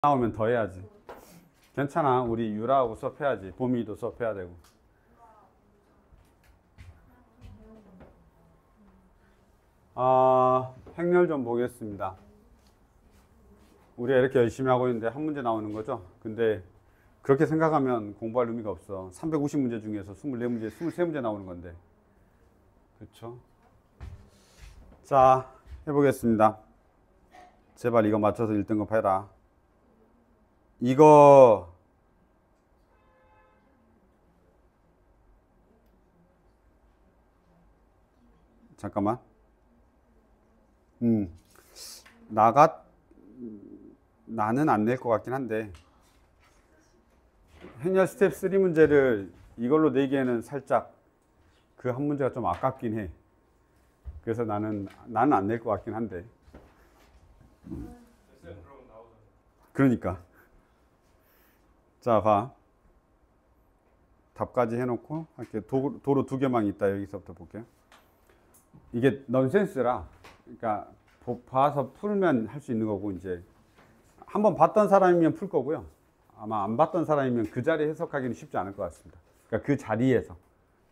나오면 더 해야지. 괜찮아. 우리 유라하고 수업해야지. 봄이도 수업해야 되고. 행렬 좀 보겠습니다. 우리가 이렇게 열심히 하고 있는데 한 문제 나오는 거죠. 근데 그렇게 생각하면 공부할 의미가 없어. 350문제 중에서 24문제, 23문제 나오는 건데. 그렇죠? 자, 해보겠습니다. 제발 이거 맞춰서 1등급 해라. 이거 잠깐만. 나는 안 낼 것 같긴 한데 행렬 스텝 3 문제를 이걸로 내기에는 살짝 그 한 문제가 좀 아깝긴 해. 그래서 나는 안 낼 것 같긴 한데. 그러니까. 자, 봐. 답까지 해놓고 할게. 도로 2개만 있다. 여기서부터 볼게요. 이게 넌센스라. 그러니까 봐서 풀면 할 수 있는 거고, 이제 한번 봤던 사람이면 풀 거고요. 아마 안 봤던 사람이면 그 자리에 해석하기는 쉽지 않을 것 같습니다. 그러니까 그 자리에서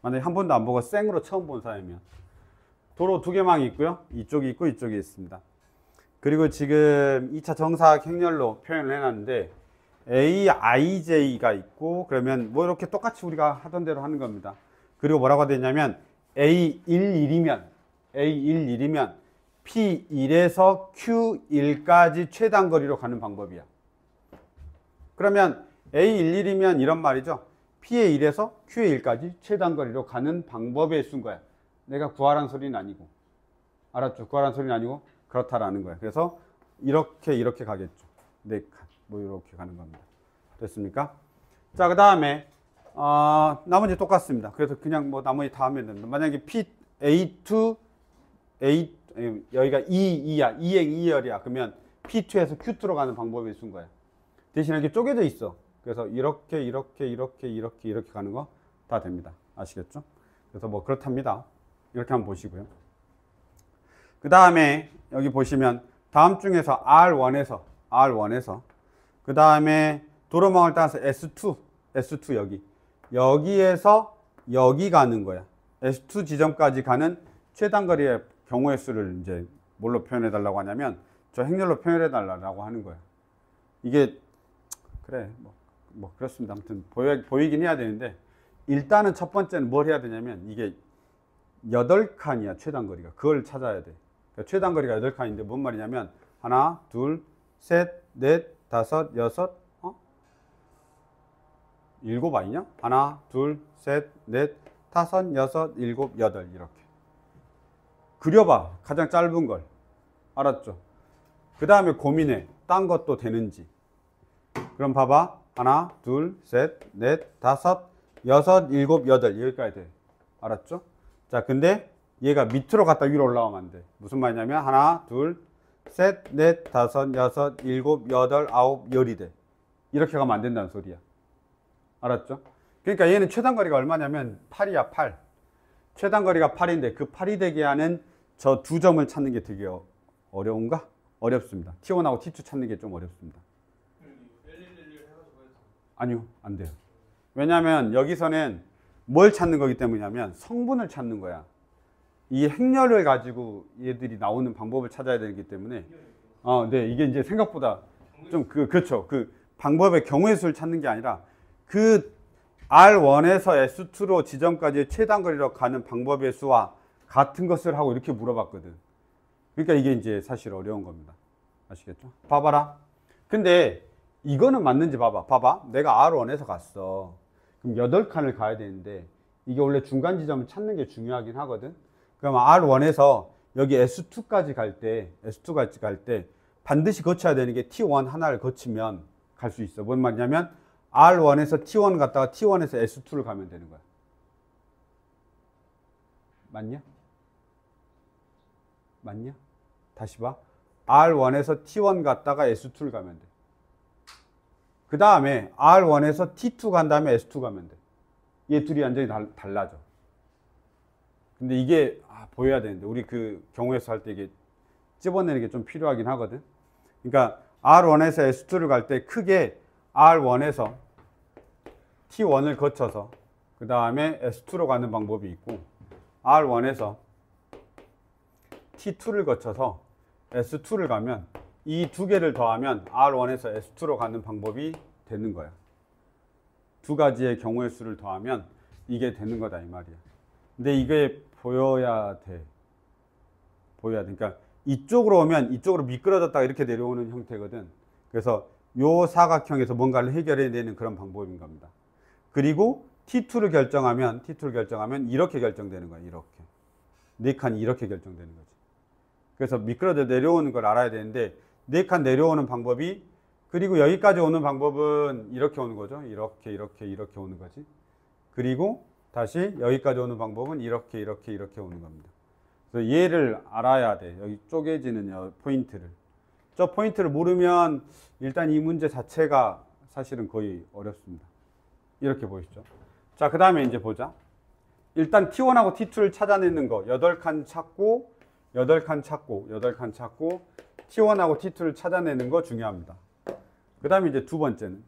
만약에 한 번도 안 보고 생으로 처음 본 사람이면. 도로 2개망이 있고요. 이쪽이 있고 이쪽이 있습니다. 그리고 지금 2차 정사각 행렬로 표현을 해놨는데 AIJ가 있고, 그러면 뭐 이렇게 똑같이 우리가 하던 대로 하는 겁니다. 그리고 뭐라고 되냐면 A11이면 P1에서 Q1까지 최단 거리로 가는 방법이야. 그러면 A11이면 이런 말이죠. P의 1에서 Q의 1까지 최단 거리로 가는 방법에 쓴 거야. 내가 구하란 소리는 아니고. 알았죠? 구하란 소리는 아니고 그렇다라는 거야. 그래서 이렇게 가겠죠. 네 칸. 뭐 이렇게 가는 겁니다. 됐습니까? 자, 그 다음에 나머지 똑같습니다. 그래서 그냥 뭐 나머지 다 하면 됩니다. 만약에 A2 여기가 2야. 2행 2열이야. 그러면 P2에서 Q2로 가는 방법을 쓴 거야. 대신 이렇게 쪼개져 있어. 그래서 이렇게 가는 거 다 됩니다. 아시겠죠? 그래서 뭐 그렇답니다. 이렇게 한번 보시고요. 그 다음에 여기 보시면 다음 중에서 R1에서 그 다음에 도로망을 따라서 S2 여기에서 여기 가는 거야. S2 지점까지 가는 최단 거리의 경우의 수를 이제 뭘로 표현해 달라고 하냐면 저 행렬로 표현해 달라고 하는 거야. 이게 그래 뭐 그렇습니다. 아무튼 보이긴 해야 되는데, 일단은 첫 번째는 뭘 해야 되냐면 이게 8칸이야 최단 거리가. 그걸 찾아야 돼. 그러니까 최단 거리가 8칸인데 뭔 말이냐면 하나, 둘, 셋, 넷, 다섯, 여섯, 일곱 아니냐? 하나, 둘, 셋, 넷, 다섯, 여섯, 일곱, 여덟. 이렇게 그려봐. 가장 짧은 걸. 알았죠? 그 다음에 고민해. 딴 것도 되는지. 그럼 봐봐. 하나, 둘, 셋, 넷, 다섯, 여섯, 일곱, 여덟. 여기까지 돼. 알았죠? 자, 근데 얘가 밑으로 갔다 위로 올라가면 안 돼. 무슨 말이냐면 하나, 둘, 셋, 넷, 다섯, 여섯, 일곱, 여덟, 아홉, 열이 돼. 이렇게 가면 안 된다는 소리야. 알았죠? 그러니까 얘는 최단 거리가 얼마냐면 8이야, 8. 최단 거리가 8인데 그 8이 되게 하는 저 두 점을 찾는 게 되게 어려운가? 어렵습니다. T1하고 T2 찾는 게 좀 어렵습니다. 아니요, 안 돼요. 왜냐하면 여기서는 뭘 찾는 거기 때문이냐면 성분을 찾는 거야. 이 행렬을 가지고 얘들이 나오는 방법을 찾아야 되기 때문에 네, 이게 이제 생각보다 좀 그렇죠. 그 방법의 경우의 수를 찾는 게 아니라 그 R1에서 S2로 지점까지 최단 거리로 가는 방법의 수와 같은 것을 하고 이렇게 물어봤거든. 그러니까 이게 이제 사실 어려운 겁니다. 아시겠죠? 봐봐라. 근데 이거는 맞는지 봐봐. 내가 R1에서 갔어. 그럼 8칸을 가야 되는데 이게 원래 중간 지점을 찾는 게 중요하긴 하거든. 그럼 R1에서 여기 S2까지 갈 때 반드시 거쳐야 되는 게 T1 하나를 거치면 갈 수 있어. 뭔 말이냐면 R1에서 T1 갔다가 T1에서 S2를 가면 되는 거야. 맞냐? 다시 봐. R1에서 T1 갔다가 S2를 가면 돼. 그 다음에 R1에서 T2 간 다음에 S2 가면 돼. 얘 둘이 완전히 달라져. 근데 이게 보여야 되는데 우리 그 경우에서 할 때 이게 찝어내는 게 좀 필요하긴 하거든. 그러니까 R1에서 S2를 갈 때 크게 R1에서 T1을 거쳐서 그 다음에 S2로 가는 방법이 있고, R1에서 T2를 거쳐서 S2를 가면 이 두 개를 더하면 R1에서 S2로 가는 방법이 되는 거야. 두 가지의 경우의 수를 더하면 이게 되는 거다 이 말이야. 근데 이게 보여야 돼. 그러니까 이쪽으로 오면 이쪽으로 미끄러졌다가 이렇게 내려오는 형태거든. 그래서 요 사각형에서 뭔가를 해결해내는 그런 방법인 겁니다. 그리고 T2를 결정하면 이렇게 결정되는 거야. 이렇게. 네 칸이 이렇게 결정되는 거지. 그래서 미끄러져 내려오는 걸 알아야 되는데, 네 칸 내려오는 방법이, 그리고 여기까지 오는 방법은 이렇게 오는 거죠. 이렇게 오는 거지. 그리고 다시 여기까지 오는 방법은 이렇게 오는 겁니다. 그래서 얘를 알아야 돼. 여기 쪼개지는 포인트를. 저 포인트를 모르면 일단 이 문제 자체가 사실은 거의 어렵습니다. 이렇게 보이시죠? 자, 그 다음에 이제 보자. 일단 T1하고 T2를 찾아내는 거 8칸 찾고 T1하고 T2를 찾아내는 거 중요합니다. 그 다음에 이제 두 번째는,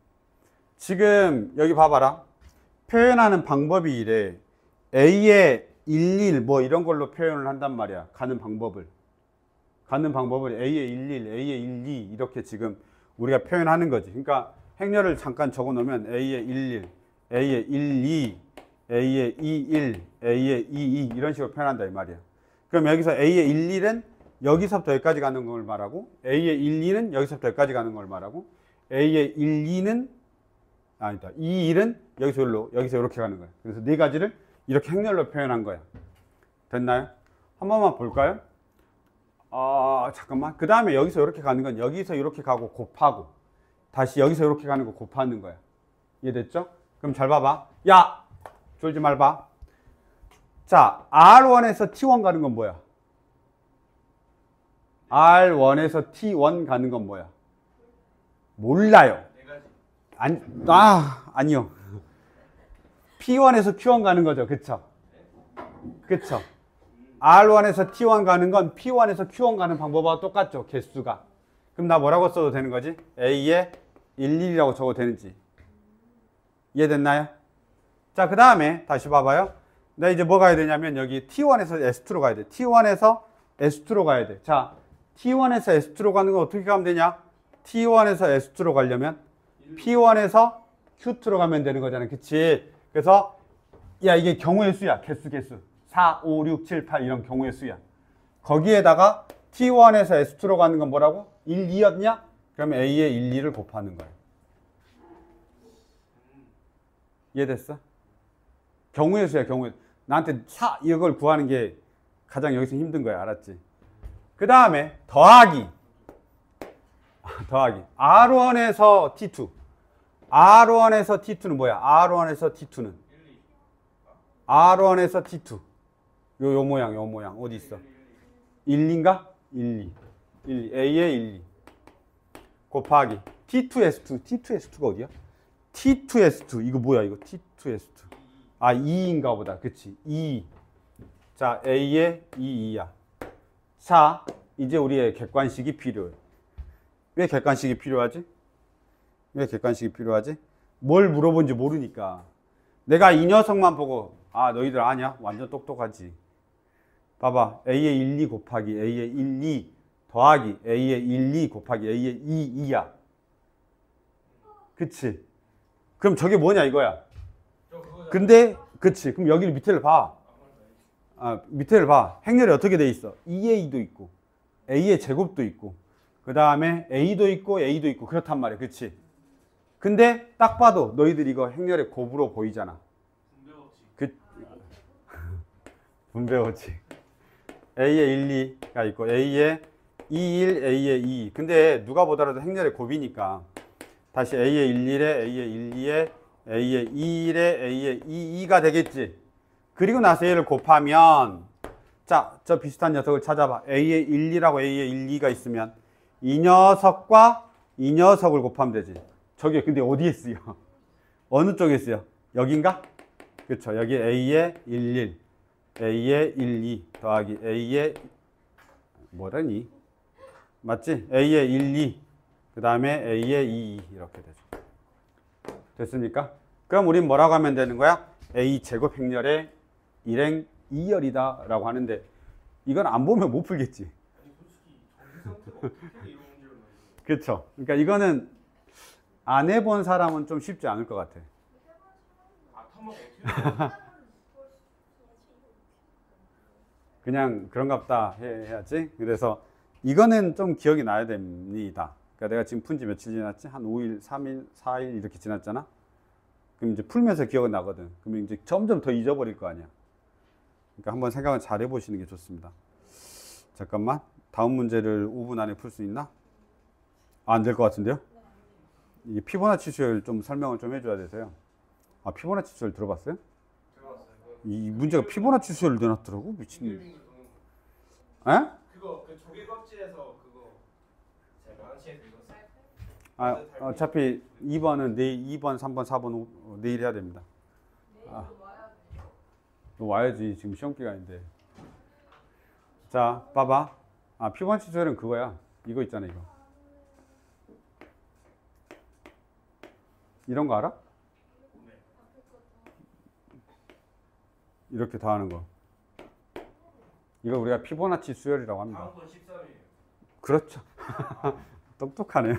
지금 여기 봐봐라. 표현하는 방법이 이래. A의 11 뭐 이런 걸로 표현을 한단 말이야. 가는 방법을 A의 11, A의 12 이렇게 지금 우리가 표현하는 거지. 그러니까 행렬을 잠깐 적어 놓으면 A의 11, A의 12, A의 21, A의 22 이런 식으로 표현한다 이 말이야. 그럼 여기서 A의 11은 여기서부터 여기까지 가는 걸 말하고, A의 12는 여기서부터 여기까지 가는 걸 말하고, A의 12는 아니다. 21은 여기서 이렇게 가는 거야. 그래서 네 가지를 이렇게 행렬로 표현한 거야. 됐나요? 한 번만 볼까요? 잠깐만. 그 다음에 여기서 이렇게 가는 건 여기서 이렇게 가고 곱하고, 다시 여기서 이렇게 가는 거 곱하는 거야. 이해됐죠? 그럼 잘 봐봐. 야! 졸지 말봐. 자, R1에서 T1 가는 건 뭐야? R1에서 T1 가는 건 뭐야? 몰라요. 아니요. P1에서 Q1 가는 거죠. 그쵸? R1에서 T1 가는 건 P1에서 Q1 가는 방법과 똑같죠. 개수가. 그럼 나 뭐라고 써도 되는 거지? A에 11이라고 적어도 되는지. 이해됐나요? 자, 그 다음에 다시 봐봐요. 나 이제 뭐 가야 되냐면 여기 T1에서 S2로 가야 돼. T1에서 S2로 가야 돼. 자, T1에서 S2로 가는 건 어떻게 가면 되냐? T1에서 S2로 가려면 P1에서 Q2로 가면 되는 거잖아. 그치? 그래서 야, 이게 경우의 수야. 개수. 4, 5, 6, 7, 8 이런 경우의 수야. 거기에다가 T1에서 S2로 가는 건 뭐라고? 1, 2였냐? 그러면 A에 1, 2를 곱하는 거야. 이해됐어? 경우의 수야, 경우의 수. 나한테 이걸 구하는 게 가장 여기서 힘든 거야. 알았지? 그 다음에 더하기. R1에서 T2. R1에서 T2는 뭐야? R1에서 T2. 요 모양. 어디 있어? 1인가? 1, 2. A에 1, 2. 곱하기. T2S2가 어디야? T2S2. 이거 뭐야, 이거? T2S2. 2인가 보다. 그치? 2. 자, A에 2야. 자, 이제 우리의 객관식이 필요해. 왜 객관식이 필요하지? 뭘 물어본지 모르니까. 내가 이 녀석만 보고, 너희들 아냐? 완전 똑똑하지. 봐봐. A의 1, 2 곱하기 A의 1, 2 더하기 A의 1, 2 곱하기 A의 2, 2야. 그치? 그럼 저게 뭐냐 이거야. 근데, 그치? 그럼 여기를 밑에를 봐. 밑에를 봐. 행렬이 어떻게 돼 있어? 2A도 있고, A의 제곱도 있고, 그 다음에 A도 있고, 그렇단 말이야. 그치? 근데 딱 봐도 너희들 이거 행렬의 곱으로 보이잖아. 분배 법칙. A의 1, 2가 있고, A의 2, 1, A의 2. 근데 누가 보더라도 행렬의 곱이니까 다시 A의 1, 1에 A의 1, 2에 A의 2, 1에 A의 2, 2가 되겠지. 그리고 나서 얘를 곱하면, 자, 저 비슷한 녀석을 찾아봐. A의 1, 2라고 A의 1, 2가 있으면 이 녀석과 이 녀석을 곱하면 되지. 저게 근데 어디에 쓰여? 어느 쪽에 쓰여? 여긴가? 그쵸. 여기 A의 1, 1, A의 1, 2 더하기 A의 뭐라니? 맞지? A의 1, 2 그 다음에 A의 2 이렇게 되죠. 됐습니까? 그럼 우린 뭐라고 하면 되는 거야? A 제곱 행렬의 일행 2열이다 라고 하는데 이건 안 보면 못 풀겠지. 아니 솔직히 정리 상태가 어떻게 이런 문제를 만들어? 그렇죠. 그러니까 이거는 안 해본 사람은 좀 쉽지 않을 것 같아. 아 텀은 어떻게? 그냥 그런갑다 해야지. 그래서 이거는 좀 기억이 나야 됩니다. 그러니까 내가 지금 푼 지 며칠 지났지? 한 5일, 3일, 4일 이렇게 지났잖아. 그럼 이제 풀면서 기억은 나거든. 그러면 이제 점점 더 잊어버릴 거 아니야. 그러니까 한번 생각을 잘 해보시는 게 좋습니다. 잠깐만. 다음 문제를 5분 안에 풀 수 있나? 아, 안 될 것 같은데요? 이게 피보나치 수열 좀 설명을 좀 해줘야 돼서요. 아, 피보나치 수열 들어봤어요? 이 문제가 피보나치 수열을 내놨더라고. 미친. 에? 그거 그 조개껍질에서 그거 제가 망치에서 읽었어요. 아, 어차피 2번은 2번, 3번, 4번 내일 해야 됩니다. 아, 너 와야지. 지금 시험 기간인데. 자, 봐봐. 아, 피보나치 수열은 그거야. 이거 있잖아, 이거. 이런 거 알아? 이렇게 더하는 거. 이거 우리가 피보나치 수열이라고 합니다. 다음 건 13이에요. 그렇죠. 똑똑하네요.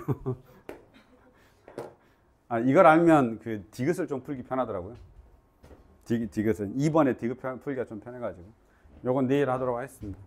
아, 이걸 알면 그 디귿을 좀 풀기 편하더라고요. 디귿은 2번에 디귿 풀기가 좀 편해가지고. 요건 내일 하도록 하겠습니다.